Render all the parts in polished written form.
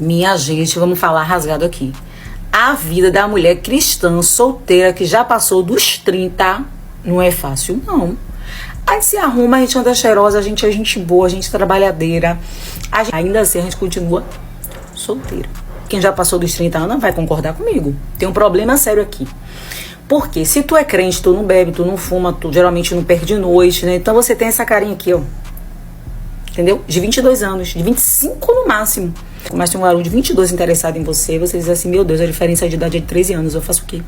Minha gente, vamos falar rasgado aqui. A vida da mulher cristã, solteira, que já passou dos 30, não é fácil, não. A gente se arruma, a gente anda cheirosa, a gente é gente boa, a gente é trabalhadeira. Ainda assim, a gente continua solteira. Quem já passou dos 30 anos vai concordar comigo. Tem um problema sério aqui. Porque se tu é crente, tu não bebe, tu não fuma, tu geralmente não perde noite, né? Então você tem essa carinha aqui, ó. Entendeu? De 22 anos, de 25 no máximo. Mas tem um garoto de 22 interessado em você, você diz assim, meu Deus, a diferença de idade é de 13 anos, eu faço o quê?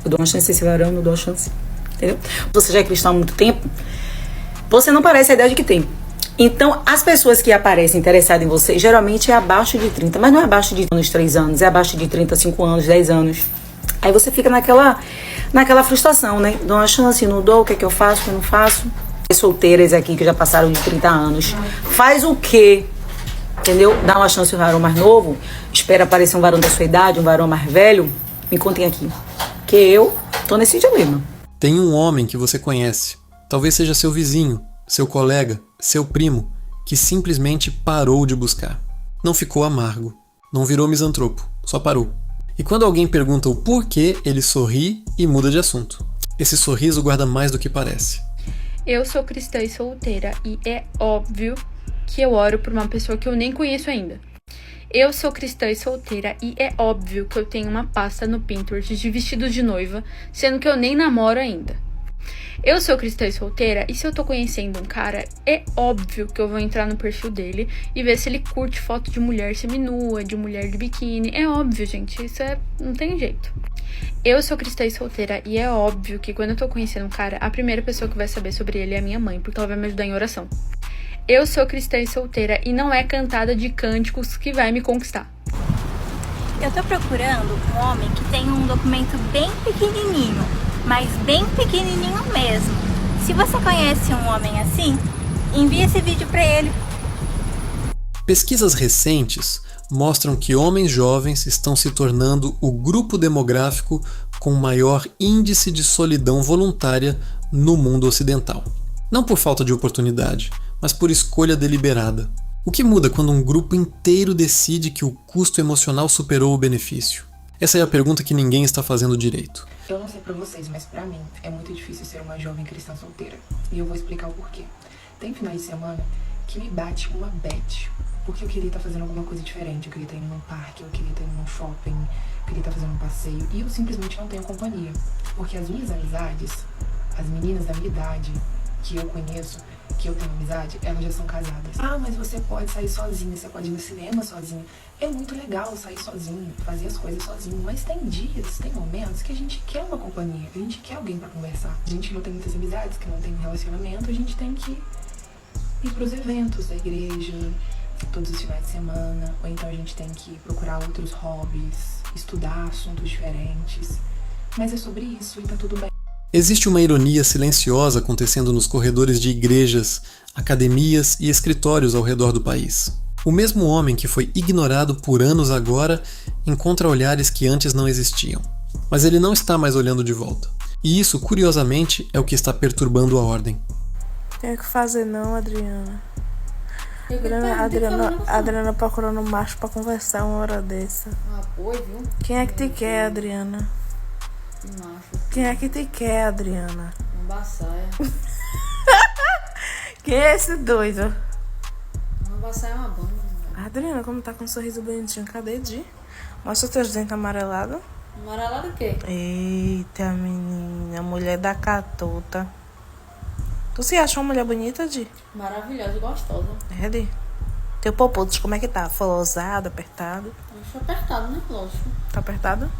Eu dou uma chance a esse varão, eu dou uma chance. Entendeu? Você já é cristão há muito tempo, você não parece a idade que tem. Então, as pessoas que aparecem interessadas em você, geralmente é abaixo de 30, mas não é abaixo de 3 anos, é abaixo de 35 anos, 10 anos. Aí você fica naquela frustração, né? Dou uma chance, não dou, o que é que eu faço, o que eu não faço? Solteiras aqui que já passaram de 30 anos, faz o quê? Entendeu? Dá uma chance ao varão mais novo, espera aparecer um varão da sua idade, um varão mais velho, me contem aqui. Que eu tô nesse dilema. Tem um homem que você conhece, talvez seja seu vizinho, seu colega, seu primo, que simplesmente parou de buscar. Não ficou amargo, não virou misantropo, só parou. E quando alguém pergunta o porquê, ele sorri e muda de assunto. Esse sorriso guarda mais do que parece. Eu sou cristã e solteira e é óbvio que eu oro por uma pessoa que eu nem conheço ainda. Eu sou cristã e solteira e é óbvio que eu tenho uma pasta no Pinterest de vestidos de noiva, sendo que eu nem namoro ainda. Eu sou cristã e solteira e se eu tô conhecendo um cara, é óbvio que eu vou entrar no perfil dele e ver se ele curte foto de mulher seminua, de mulher de biquíni. É óbvio, gente, não tem jeito. Eu sou cristã e solteira e é óbvio que quando eu tô conhecendo um cara, a primeira pessoa que vai saber sobre ele é a minha mãe, porque ela vai me ajudar em oração. Eu sou cristã e solteira e não é cantada de cânticos que vai me conquistar. Eu tô procurando um homem que tenha um documento bem pequenininho, mas bem pequenininho mesmo. Se você conhece um homem assim, envie esse vídeo pra ele. Pesquisas recentes mostram que homens jovens estão se tornando o grupo demográfico com maior índice de solidão voluntária no mundo ocidental. Não por falta de oportunidade, mas por escolha deliberada. O que muda quando um grupo inteiro decide que o custo emocional superou o benefício? Essa é a pergunta que ninguém está fazendo direito. Eu não sei pra vocês, mas pra mim é muito difícil ser uma jovem cristã solteira. E eu vou explicar o porquê. Tem finais de semana que me bate uma bad, porque eu queria estar fazendo alguma coisa diferente. Eu queria estar indo num parque, eu queria estar indo num shopping, eu queria estar fazendo um passeio. E eu simplesmente não tenho companhia. Porque as minhas amizades, as meninas da minha idade que eu conheço, que eu tenho amizade, elas já são casadas. Ah, mas você pode sair sozinha, você pode ir no cinema sozinha. É muito legal sair sozinho, fazer as coisas sozinho, mas tem dias, tem momentos que a gente quer uma companhia, a gente quer alguém pra conversar. A gente que não tem muitas amizades, que não tem relacionamento, a gente tem que ir pros eventos da igreja, todos os finais de semana, ou então a gente tem que procurar outros hobbies, estudar assuntos diferentes. Mas é sobre isso e tá tudo bem. Existe uma ironia silenciosa acontecendo nos corredores de igrejas, academias e escritórios ao redor do país. O mesmo homem que foi ignorado por anos agora encontra olhares que antes não existiam. Mas ele não está mais olhando de volta. E isso, curiosamente, é o que está perturbando a ordem. Tem o que fazer não, Adriana. Adriana procurando um macho pra conversar uma hora dessa. Ah, foi, viu? Quem é que te quer, Adriana? Macho. Quem é que te quer, Adriana? Um baçaia. Quem é esse doido? Uma baçaia é uma banda. Adriana, como tá com um sorriso bonitinho, cadê Di? Mostra teus dentes amarelados. Amarelado o quê? Eita, menina, mulher da catuta. Tu se acha uma mulher bonita, Di? Maravilhosa e gostosa. É, Di? Teu popô, como é que tá? Folosado, apertado? Acho apertado, né? Lógico. Tá apertado?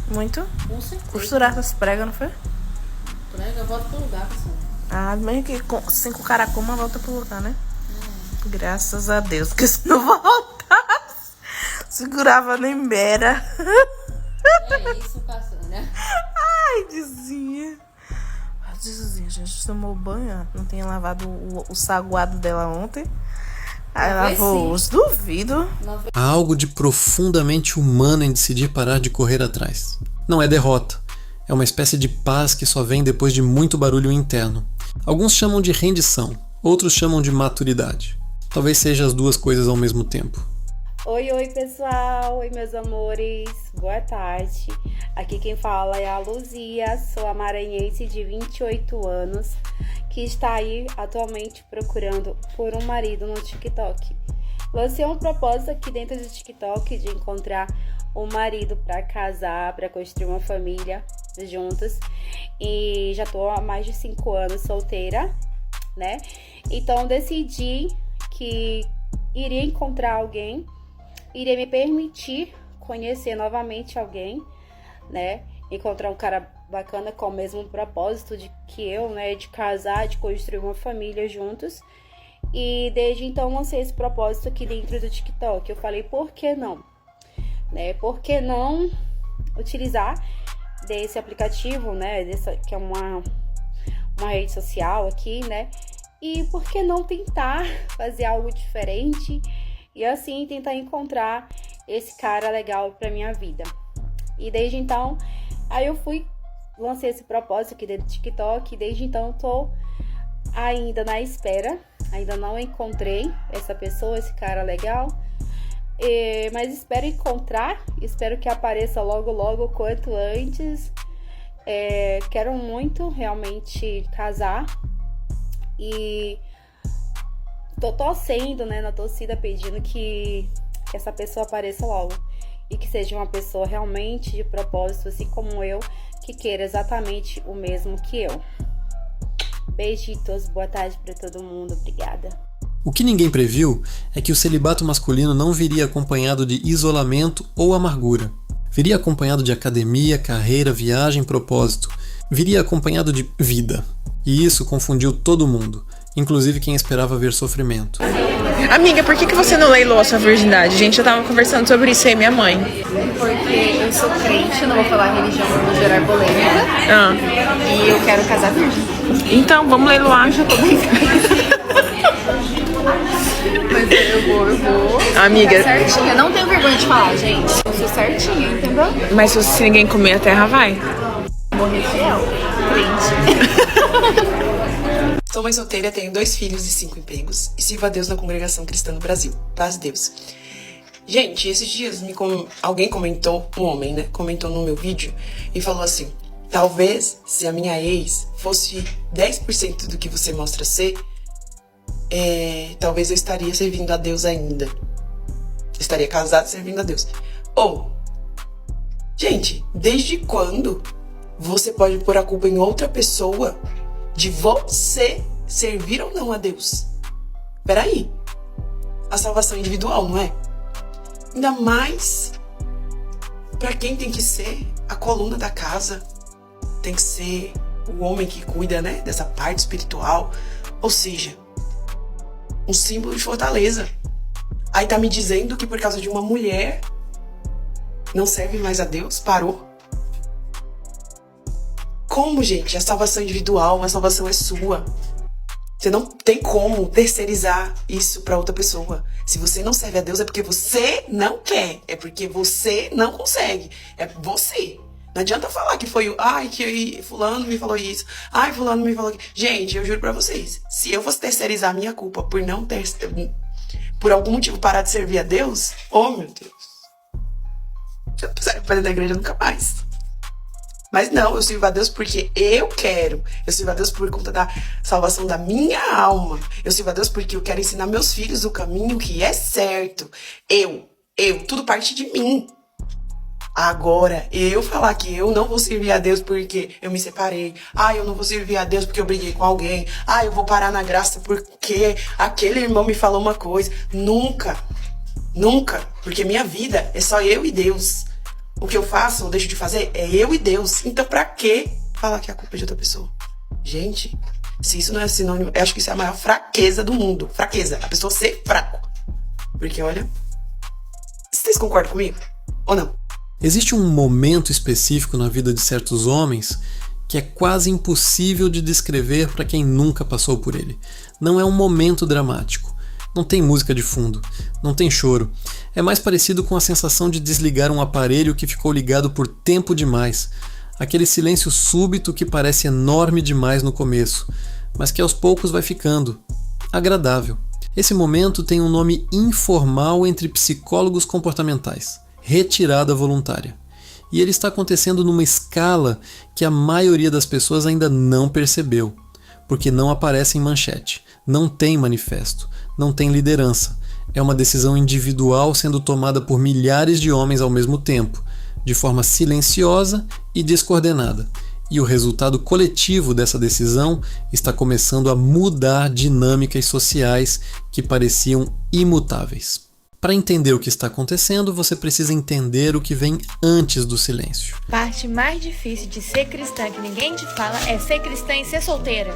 Muito? Com certeza. Costurar essas pregas, não foi? Prega, volta pro lugar, pessoal. Ah, meio que 5 caracoma volta pro lugar, né? Graças a Deus, porque se não voltasse, segurava nem beira. É isso, Cassandra. Ai, Dizinha. A Dizinha, gente, tomou banho. Não tinha lavado o saguado dela ontem. Aí lavou os, duvido. Há algo de profundamente humano em decidir parar de correr atrás. Não é derrota. É uma espécie de paz que só vem depois de muito barulho interno. Alguns chamam de rendição, outros chamam de maturidade. Talvez seja as duas coisas ao mesmo tempo. Oi, pessoal! Oi, meus amores! Boa tarde! Aqui quem fala é a Luzia, sou a maranhense de 28 anos, que está aí atualmente procurando por um marido no TikTok. Lancei um propósito aqui dentro do TikTok de encontrar um marido para casar, para construir uma família juntos. E já tô há mais de 5 anos solteira, né? Então decidi que iria encontrar alguém, iria me permitir conhecer novamente alguém, né? Encontrar um cara bacana com o mesmo propósito que eu, né? De casar, de construir uma família juntos. E desde então lancei esse propósito aqui dentro do TikTok. Eu falei, por que não? Né? Por que não utilizar desse aplicativo, né? Que é uma rede social aqui, né? E por que não tentar fazer algo diferente e assim tentar encontrar esse cara legal pra minha vida. E desde então, aí eu lancei esse propósito aqui dentro do TikTok, e desde então tô ainda na espera, ainda não encontrei essa pessoa, esse cara legal, mas espero encontrar, espero que apareça logo o quanto antes. Quero muito realmente casar e tô torcendo, né, na torcida, pedindo que essa pessoa apareça logo e que seja uma pessoa realmente de propósito, assim como eu, que queira exatamente o mesmo que eu. Beijitos, boa tarde pra todo mundo, obrigada. O que ninguém previu é que o celibato masculino não viria acompanhado de isolamento ou amargura. Viria acompanhado de academia, carreira, viagem, propósito. Viria acompanhado de vida. E isso confundiu todo mundo, inclusive quem esperava ver sofrimento. Amiga, por que você não leiloou a sua virgindade? Gente, eu tava conversando sobre isso aí, minha mãe. Porque eu sou crente, não vou falar religião pra não gerar polêmica. E eu quero casar virgem. Então, vamos leiloar. Já tô brincando. Mas eu vou. Amiga, certinha. Não tenho vergonha de falar, gente. Eu sou certinha, entendeu? Mas se ninguém comer a terra, vai. Morrer fiel. Crente. Sou mãe solteira, tenho 2 filhos e 5 empregos e sirvo a Deus na congregação cristã no Brasil. Paz de Deus. Gente, esses dias alguém comentou, um homem, né? Comentou no meu vídeo e falou assim: talvez se a minha ex fosse 10% do que você mostra ser, talvez eu estaria servindo a Deus ainda. Eu estaria casado servindo a Deus. Gente, desde quando você pode pôr a culpa em outra pessoa de você servir ou não a Deus? Peraí. A salvação é individual, não é? Ainda mais pra quem tem que ser a coluna da casa. Tem que ser o homem que cuida, né, dessa parte espiritual. Ou seja, um símbolo de fortaleza. Aí tá me dizendo que por causa de uma mulher não serve mais a Deus? Parou? Como, gente? A salvação é individual, a salvação é sua. Você não tem como terceirizar isso pra outra pessoa. Se você não serve a Deus é porque você não quer. É porque você não consegue. É você. Não adianta falar que foi que fulano me falou isso. Fulano me falou aquilo. Gente, eu juro pra vocês. Se eu fosse terceirizar a minha culpa por algum motivo parar de servir a Deus, oh meu Deus. Eu não precisaria fazer da igreja nunca mais. Mas não, eu sirvo a Deus porque eu quero. Eu sirvo a Deus por conta da salvação da minha alma. Eu sirvo a Deus porque eu quero ensinar meus filhos o caminho que é certo. Tudo parte de mim. Agora, eu falar que eu não vou servir a Deus porque eu me separei. Eu não vou servir a Deus porque eu briguei com alguém. Eu vou parar na graça porque aquele irmão me falou uma coisa. Nunca. Nunca. Porque minha vida é só eu e Deus. O que eu faço ou deixo de fazer é eu e Deus. Então pra que falar que a culpa é de outra pessoa? Gente, se isso não é sinônimo, eu acho que isso é a maior fraqueza do mundo. Fraqueza. A pessoa ser fraco. Porque olha, vocês concordam comigo? Ou não? Existe um momento específico na vida de certos homens que é quase impossível de descrever para quem nunca passou por ele. Não é um momento dramático. Não tem música de fundo, não tem choro. É mais parecido com a sensação de desligar um aparelho que ficou ligado por tempo demais. Aquele silêncio súbito que parece enorme demais no começo, mas que aos poucos vai ficando agradável. Esse momento tem um nome informal entre psicólogos comportamentais: retirada voluntária. E ele está acontecendo numa escala que a maioria das pessoas ainda não percebeu, porque não aparece em manchete, não tem manifesto, não tem liderança. É uma decisão individual sendo tomada por milhares de homens ao mesmo tempo, de forma silenciosa e descoordenada. E o resultado coletivo dessa decisão está começando a mudar dinâmicas sociais que pareciam imutáveis. Para entender o que está acontecendo, você precisa entender o que vem antes do silêncio. A parte mais difícil de ser cristã, que ninguém te fala, é ser cristã e ser solteira.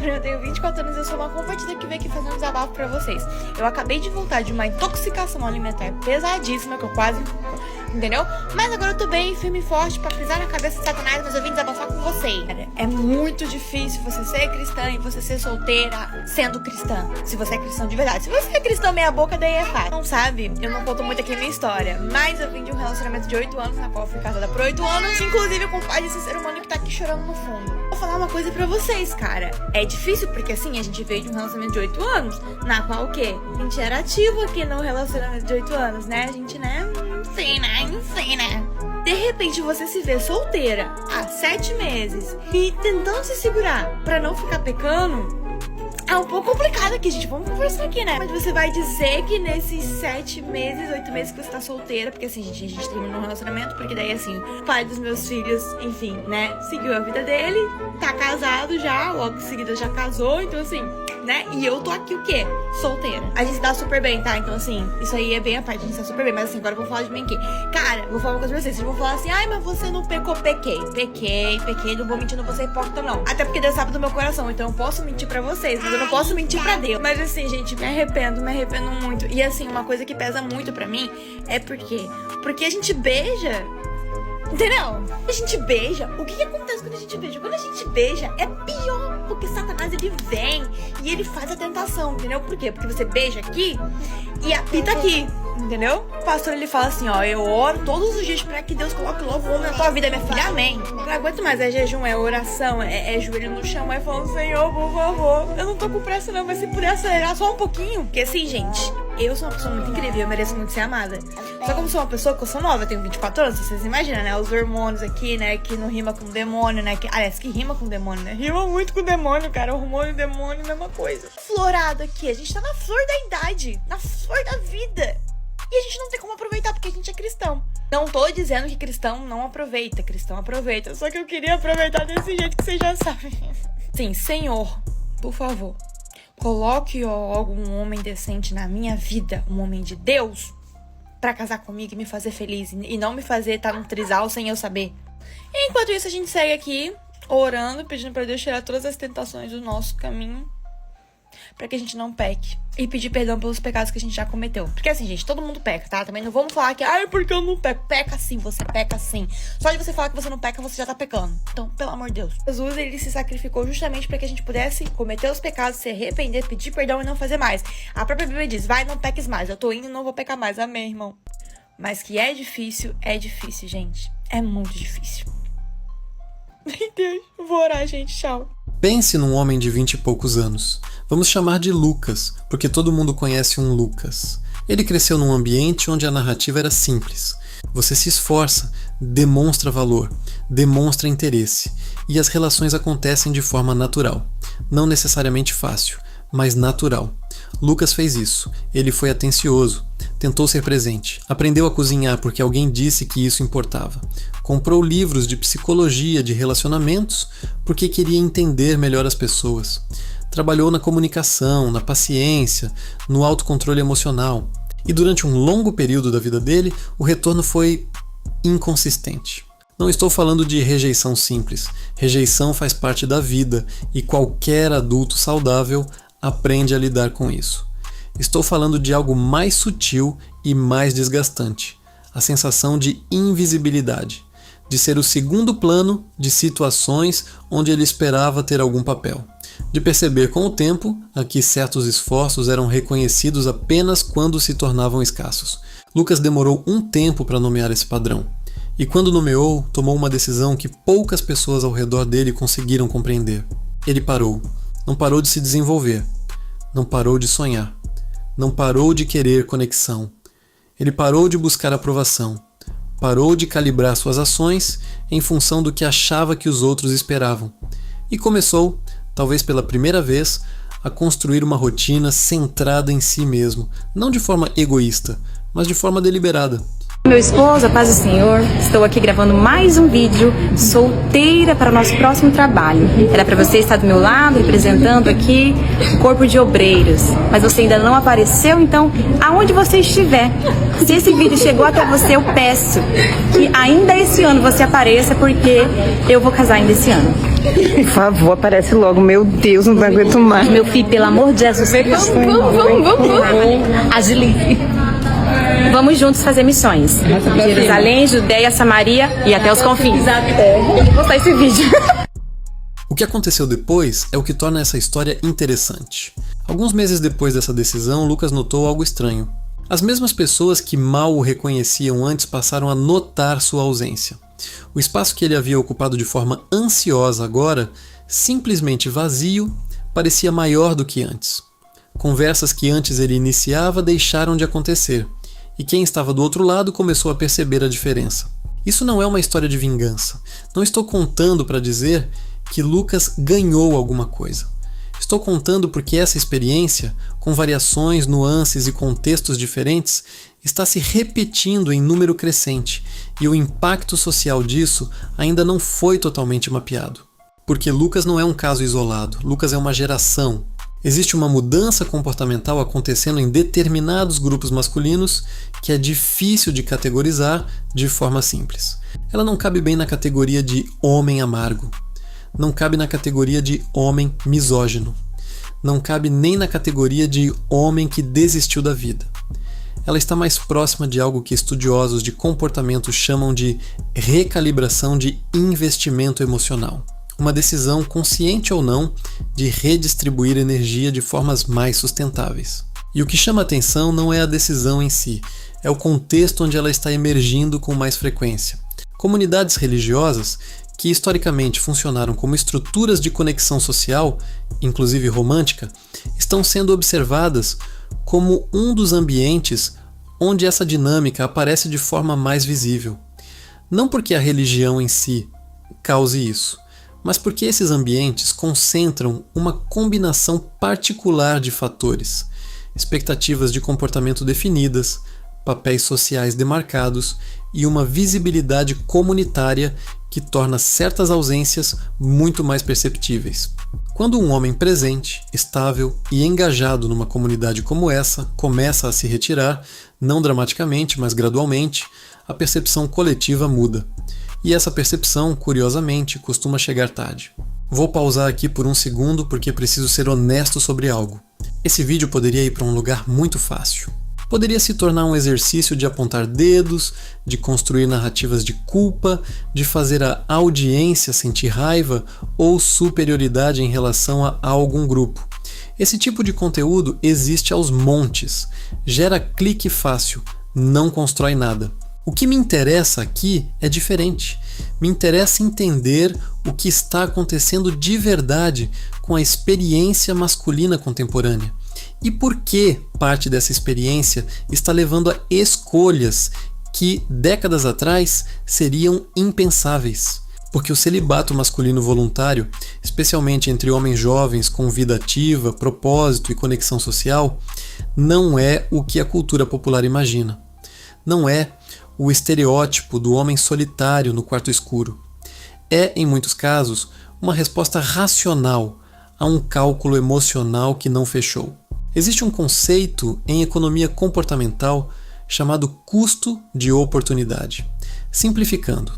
Eu tenho 24 anos e eu sou uma convertida que veio aqui fazer um desabafo pra vocês. Eu acabei de voltar de uma intoxicação alimentar pesadíssima, que eu quase... Entendeu? Mas agora eu tô bem, firme e forte pra pisar na cabeça de Satanás, mas eu vim desabafar com você. É muito difícil você ser cristã e você ser solteira sendo cristã. Se você é cristão de verdade. Se você é cristão meia boca, daí é fácil. Não sabe? Eu não conto muito aqui a minha história, mas eu vim de um relacionamento de 8 anos, na qual eu fui casada por 8 anos, inclusive com o pai desse ser humano que tá aqui chorando no fundo. Vou falar uma coisa pra vocês, cara. É difícil porque assim, a gente veio de um relacionamento de 8 anos, na qual o quê? A gente era ativo aqui no relacionamento de 8 anos, né? A gente, né? Enfim, né? De repente você se vê solteira há 7 meses e tentando se segurar pra não ficar pecando. É um pouco complicado aqui, gente. Vamos conversar aqui, né? Mas você vai dizer que nesses 7 meses, 8 meses que você tá solteira, porque assim, gente, a gente terminou um relacionamento, porque daí assim, o pai dos meus filhos, enfim, né, seguiu a vida dele, tá casado já, logo em seguida já casou, então assim, né? E eu tô aqui o quê? Solteira. A gente se dá super bem, tá? Então assim, isso aí é bem a parte, a gente se dá super bem. Mas assim, agora eu vou falar de mim aqui. Cara, vou falar uma coisa pra vocês. Vocês vão falar assim, ai, mas você não pecou. Pequei, não vou mentir, não vou ser hipócrita, não. Até porque Deus sabe do meu coração, então eu posso mentir pra vocês, mas eu não posso mentir pra Deus. Mas assim, gente, me arrependo muito. E assim, uma coisa que pesa muito pra mim é porque a gente beija. Entendeu? A gente beija. O que acontece quando a gente beija? Quando a gente beija, é pior. Porque Satanás, ele vem e ele faz a tentação, entendeu? Por quê? Porque você beija aqui e apita aqui, entendeu? O pastor, ele fala assim, ó, eu oro todos os dias pra que Deus coloque o novo homem na tua vida, minha filha, amém. Não aguento mais, é jejum, é oração, é joelho no chão, é falando, Senhor, por favor, eu não tô com pressa não, mas se puder acelerar só um pouquinho. Porque assim, gente, eu sou uma pessoa muito incrível, eu mereço muito ser amada. Só como sou uma pessoa que eu sou nova, eu tenho 24 anos, vocês imaginam, né? Os hormônios aqui, né? Que não rima com demônio, né? Aliás, que rima com demônio, né? Rima muito com demônio, cara. Hormônio e demônio, mesma coisa. Florado aqui, a gente tá na flor da idade, na flor da vida. E a gente não tem como aproveitar porque a gente é cristão. Não tô dizendo que cristão não aproveita, cristão aproveita. Só que eu queria aproveitar desse jeito que vocês já sabem. Sim, Senhor, por favor, coloque algum homem decente na minha vida, um homem de Deus, pra casar comigo e me fazer feliz. E não me fazer estar num trisal sem eu saber. E enquanto isso, a gente segue aqui, orando, pedindo pra Deus tirar todas as tentações do nosso caminho, pra que a gente não peque. E pedir perdão pelos pecados que a gente já cometeu. Porque assim, gente, todo mundo peca, tá? Também não vamos falar que, ai, porque eu não peco. Peca sim, você peca sim. Só de você falar que você não peca, você já tá pecando. Então, pelo amor de Deus. Jesus, ele se sacrificou justamente para que a gente pudesse cometer os pecados, se arrepender, pedir perdão e não fazer mais. A própria Bíblia diz, vai, não peques mais. Eu tô indo e não vou pecar mais. Amém, irmão. Mas que é difícil, gente. É muito difícil. Meu Deus, eu vou orar, gente. Tchau. Pense num homem de 20 e poucos anos. Vamos chamar de Lucas, porque todo mundo conhece um Lucas. Ele cresceu num ambiente onde a narrativa era simples. Você se esforça, demonstra valor, demonstra interesse, e as relações acontecem de forma natural. Não necessariamente fácil, mas natural. Lucas fez isso. Ele foi atencioso, tentou ser presente, aprendeu a cozinhar porque alguém disse que isso importava. Comprou livros de psicologia de relacionamentos porque queria entender melhor as pessoas. Trabalhou na comunicação, na paciência, no autocontrole emocional. E durante um longo período da vida dele, o retorno foi inconsistente. Não estou falando de rejeição simples. Rejeição faz parte da vida e qualquer adulto saudável aprende a lidar com isso. Estou falando de algo mais sutil e mais desgastante. A sensação de invisibilidade, de ser o segundo plano de situações onde ele esperava ter algum papel. De perceber com o tempo a que certos esforços eram reconhecidos apenas quando se tornavam escassos. Lucas demorou um tempo para nomear esse padrão. E quando nomeou, tomou uma decisão que poucas pessoas ao redor dele conseguiram compreender. Ele parou. Não parou de se desenvolver. Não parou de sonhar. não parou de querer conexão. Ele parou de buscar aprovação. Parou de calibrar suas ações em função do que achava que os outros esperavam. E começou, talvez pela primeira vez, a construir uma rotina centrada em si mesmo, não de forma egoísta, mas de forma deliberada. Meu esposo, a paz do Senhor, estou aqui gravando mais um vídeo solteira para o nosso próximo trabalho. Era para você estar do meu lado, representando aqui o corpo de obreiros. Mas você ainda não apareceu, então aonde você estiver, se esse vídeo chegou até você, eu peço que ainda esse ano você apareça, porque eu vou casar ainda esse ano. Por favor, aparece logo. Meu Deus, não aguento mais. Meu filho, pelo amor de Jesus. Vamos. Agilize. Vamos juntos fazer missões. Jerusalém, Judeia, Samaria e até os confins. Vou postar esse vídeo. O que aconteceu depois é o que torna essa história interessante. Alguns meses depois dessa decisão, Lucas notou algo estranho. As mesmas pessoas que mal o reconheciam antes passaram a notar sua ausência. O espaço que ele havia ocupado de forma ansiosa agora, simplesmente vazio, parecia maior do que antes. Conversas que antes ele iniciava deixaram de acontecer, e quem estava do outro lado começou a perceber a diferença. Isso não é uma história de vingança. Não estou contando para dizer que Lucas ganhou alguma coisa. Estou contando porque essa experiência, com variações, nuances e contextos diferentes, está se repetindo em número crescente, e o impacto social disso ainda não foi totalmente mapeado. Porque Lucas não é um caso isolado, Lucas é uma geração. Existe uma mudança comportamental acontecendo em determinados grupos masculinos que é difícil de categorizar de forma simples. Ela não cabe bem na categoria de homem amargo. Não cabe na categoria de homem misógino. Não cabe nem na categoria de homem que desistiu da vida. Ela está mais próxima de algo que estudiosos de comportamento chamam de recalibração de investimento emocional. Uma decisão, consciente ou não, de redistribuir energia de formas mais sustentáveis. E o que chama atenção não é a decisão em si, é o contexto onde ela está emergindo com mais frequência. Comunidades religiosas, que historicamente funcionaram como estruturas de conexão social, inclusive romântica, estão sendo observadas como um dos ambientes onde essa dinâmica aparece de forma mais visível. Não porque a religião em si cause isso, mas porque esses ambientes concentram uma combinação particular de fatores, expectativas de comportamento definidas, papéis sociais demarcados e uma visibilidade comunitária que torna certas ausências muito mais perceptíveis. Quando um homem presente, estável e engajado numa comunidade como essa começa a se retirar, não dramaticamente, mas gradualmente, a percepção coletiva muda. E essa percepção, curiosamente, costuma chegar tarde. Vou pausar aqui por um segundo porque preciso ser honesto sobre algo. Esse vídeo poderia ir para um lugar muito fácil. Poderia se tornar um exercício de apontar dedos, de construir narrativas de culpa, de fazer a audiência sentir raiva ou superioridade em relação a algum grupo. Esse tipo de conteúdo existe aos montes, gera clique fácil, não constrói nada. O que me interessa aqui é diferente. Me interessa entender o que está acontecendo de verdade com a experiência masculina contemporânea. E por que parte dessa experiência está levando a escolhas que, décadas atrás, seriam impensáveis. Porque o celibato masculino voluntário, especialmente entre homens jovens com vida ativa, propósito e conexão social, não é o que a cultura popular imagina. Não é o estereótipo do homem solitário no quarto escuro. É, em muitos casos, uma resposta racional a um cálculo emocional que não fechou. Existe um conceito em economia comportamental chamado custo de oportunidade. Simplificando,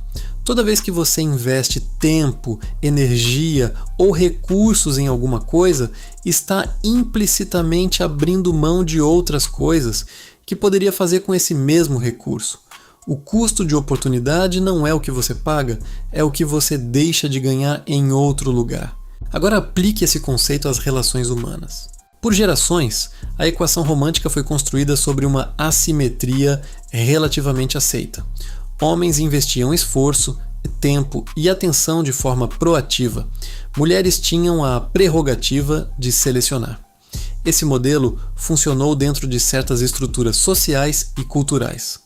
toda vez que você investe tempo, energia ou recursos em alguma coisa, está implicitamente abrindo mão de outras coisas que poderia fazer com esse mesmo recurso. O custo de oportunidade não é o que você paga, é o que você deixa de ganhar em outro lugar. Agora aplique esse conceito às relações humanas. Por gerações, a equação romântica foi construída sobre uma assimetria relativamente aceita. Homens investiam esforço, tempo e atenção de forma proativa. Mulheres tinham a prerrogativa de selecionar. Esse modelo funcionou dentro de certas estruturas sociais e culturais.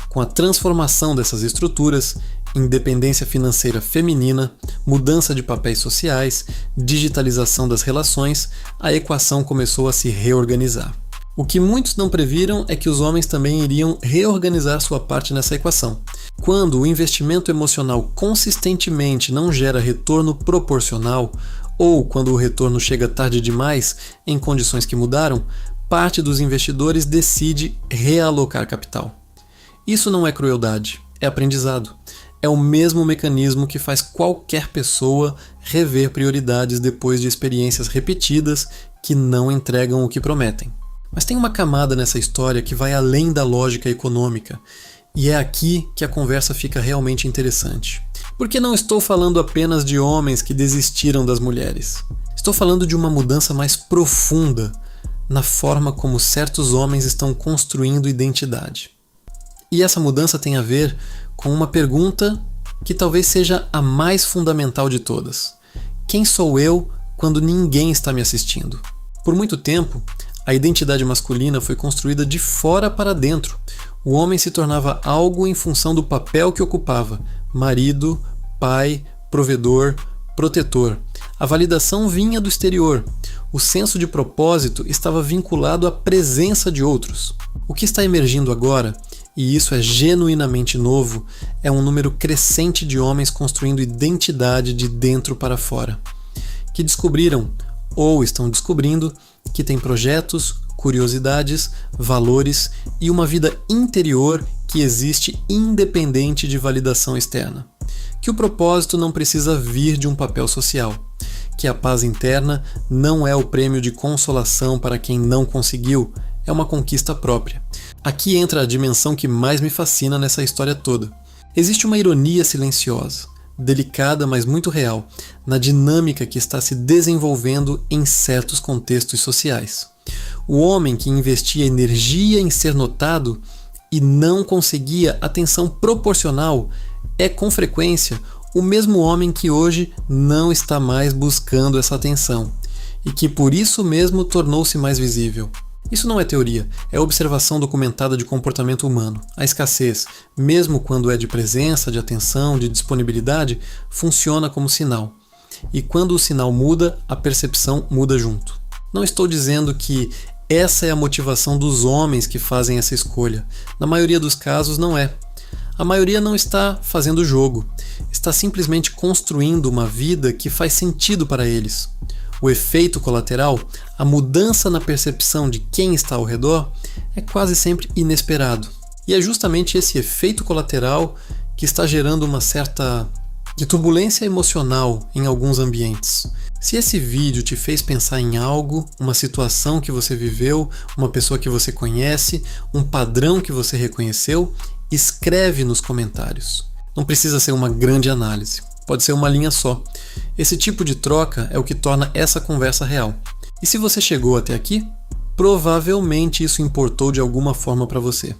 Com a transformação dessas estruturas, independência financeira feminina, mudança de papéis sociais, digitalização das relações, a equação começou a se reorganizar. O que muitos não previram é que os homens também iriam reorganizar sua parte nessa equação. Quando o investimento emocional consistentemente não gera retorno proporcional, ou quando o retorno chega tarde demais em condições que mudaram, parte dos investidores decide realocar capital. Isso não é crueldade, é aprendizado. É o mesmo mecanismo que faz qualquer pessoa rever prioridades depois de experiências repetidas que não entregam o que prometem. Mas tem uma camada nessa história que vai além da lógica econômica, e é aqui que a conversa fica realmente interessante. Porque não estou falando apenas de homens que desistiram das mulheres. Estou falando de uma mudança mais profunda na forma como certos homens estão construindo identidade. E essa mudança tem a ver com uma pergunta que talvez seja a mais fundamental de todas. Quem sou eu quando ninguém está me assistindo? Por muito tempo, a identidade masculina foi construída de fora para dentro. O homem se tornava algo em função do papel que ocupava: marido, pai, provedor, protetor. A validação vinha do exterior. O senso de propósito estava vinculado à presença de outros. O que está emergindo agora, e isso é genuinamente novo, é um número crescente de homens construindo identidade de dentro para fora, que descobriram, ou estão descobrindo, que têm projetos, curiosidades, valores e uma vida interior que existe independente de validação externa. Que o propósito não precisa vir de um papel social. Que a paz interna não é o prêmio de consolação para quem não conseguiu, é uma conquista própria. Aqui entra a dimensão que mais me fascina nessa história toda. Existe uma ironia silenciosa, delicada, mas muito real, na dinâmica que está se desenvolvendo em certos contextos sociais. O homem que investia energia em ser notado e não conseguia atenção proporcional é, com frequência, o mesmo homem que hoje não está mais buscando essa atenção e que por isso mesmo tornou-se mais visível. Isso não é teoria, é observação documentada de comportamento humano. A escassez, mesmo quando é de presença, de atenção, de disponibilidade, funciona como sinal. E quando o sinal muda, a percepção muda junto. Não estou dizendo que essa é a motivação dos homens que fazem essa escolha. Na maioria dos casos, não é. A maioria não está fazendo jogo, está simplesmente construindo uma vida que faz sentido para eles. O efeito colateral, a mudança na percepção de quem está ao redor, é quase sempre inesperado. E é justamente esse efeito colateral que está gerando uma certa turbulência emocional em alguns ambientes. Se esse vídeo te fez pensar em algo, uma situação que você viveu, uma pessoa que você conhece, um padrão que você reconheceu, escreve nos comentários. Não precisa ser uma grande análise, pode ser uma linha só. Esse tipo de troca é o que torna essa conversa real. E se você chegou até aqui, provavelmente isso importou de alguma forma para você.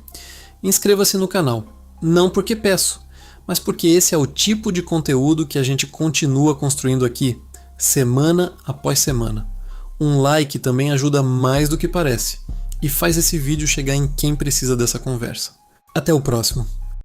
Inscreva-se no canal, não porque peço, mas porque esse é o tipo de conteúdo que a gente continua construindo aqui, semana após semana. Um like também ajuda mais do que parece, e faz esse vídeo chegar em quem precisa dessa conversa. Até o próximo.